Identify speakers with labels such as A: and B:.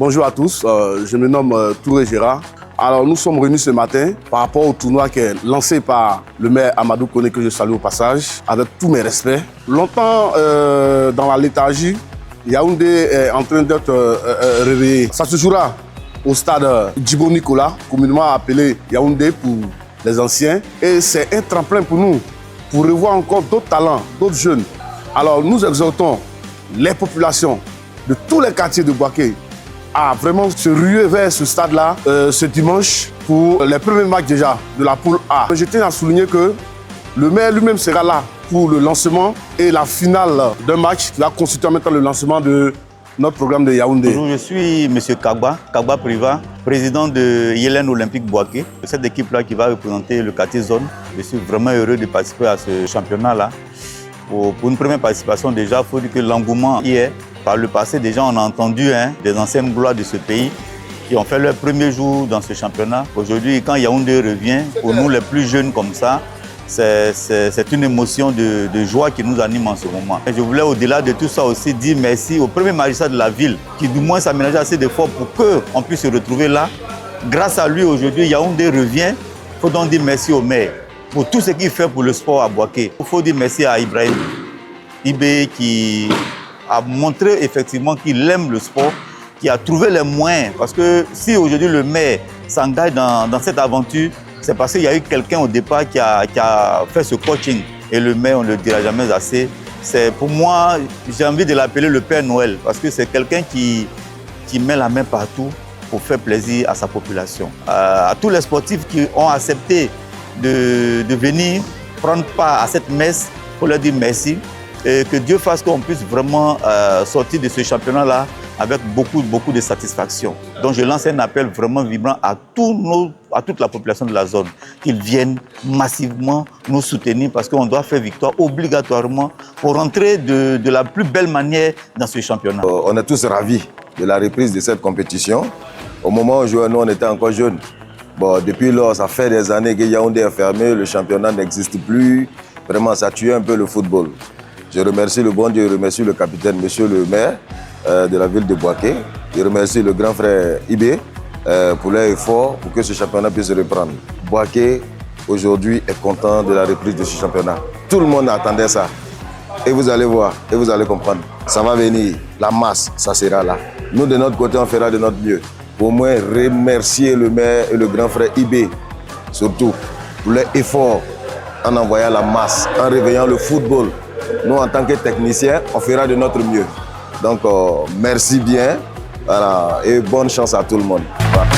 A: Bonjour à tous, je me nomme Touré Gérard. Alors nous sommes réunis ce matin par rapport au tournoi qui est lancé par le maire Amadou Koné, que je salue au passage, avec tous mes respects. Longtemps dans la léthargie, Yaoundé est en train d'être réveillé. Ça se jouera au stade Djibo Nicolas, communément appelé Yaoundé pour les anciens. Et c'est un tremplin pour nous, pour revoir encore d'autres talents, d'autres jeunes. Alors nous exhortons les populations de tous les quartiers de Bouaké à vraiment se ruer vers ce stade-là ce dimanche pour les premiers matchs déjà de la poule A. Je tiens à souligner que le maire lui-même sera là pour le lancement et la finale d'un match qui va constituer maintenant le lancement de notre programme de Yaoundé.
B: Bonjour, je suis M. Kagba Priva, président de Yélène Olympique Bouaké. Cette équipe-là qui va représenter le quartier zone. Je suis vraiment heureux de participer à ce championnat-là. Pour une première participation, déjà, il faut dire que l'engouement y est. Par le passé, déjà, on a entendu des anciennes gloires de ce pays qui ont fait leur premier jour dans ce championnat. Aujourd'hui, quand Yaoundé revient, pour nous les plus jeunes comme ça, c'est une émotion de joie qui nous anime en ce moment. Et je voulais, au-delà de tout ça aussi, dire merci au premier magistrat de la ville qui, du moins, s'est ménagé assez d'efforts pour qu'on puisse se retrouver là. Grâce à lui, aujourd'hui, Yaoundé revient. Il faut donc dire merci au maire pour tout ce qu'il fait pour le sport à Bouaké. Il faut dire merci à Ibrahim Ibé qui a montré effectivement qu'il aime le sport, qui a trouvé les moyens. Parce que si aujourd'hui le maire s'engage dans cette aventure, c'est parce qu'il y a eu quelqu'un au départ qui a fait ce coaching. Et le maire, on ne le dira jamais assez. Pour moi, j'ai envie de l'appeler le Père Noël, parce que c'est quelqu'un qui met la main partout pour faire plaisir à sa population. À tous les sportifs qui ont accepté de venir prendre part à cette messe, pour leur dire merci. Et que Dieu fasse qu'on puisse vraiment sortir de ce championnat-là avec beaucoup de satisfaction. Donc je lance un appel vraiment vibrant à toute la population de la zone, qu'ils viennent massivement nous soutenir parce qu'on doit faire victoire obligatoirement pour rentrer de la plus belle manière dans ce championnat.
C: On est tous ravis de la reprise de cette compétition. Au moment où nous on était encore jeunes. Bon, depuis lors, ça fait des années que Yaoundé est fermé, le championnat n'existe plus. Vraiment, ça tue un peu le football. Je remercie le bon Dieu, je remercie le capitaine, monsieur le maire de la ville de Bouaké. Je remercie le grand frère Ibé pour leur effort pour que ce championnat puisse reprendre. Bouaké, aujourd'hui, est content de la reprise de ce championnat. Tout le monde attendait ça. Et vous allez voir, et vous allez comprendre. Ça va venir, la masse, ça sera là. Nous, de notre côté, on fera de notre mieux. Pour au moins remercier le maire et le grand frère Ibé, surtout, pour leur effort en envoyant la masse, en réveillant le football. Nous, en tant que techniciens, on fera de notre mieux. Donc, merci bien, voilà, et bonne chance à tout le monde. Voilà.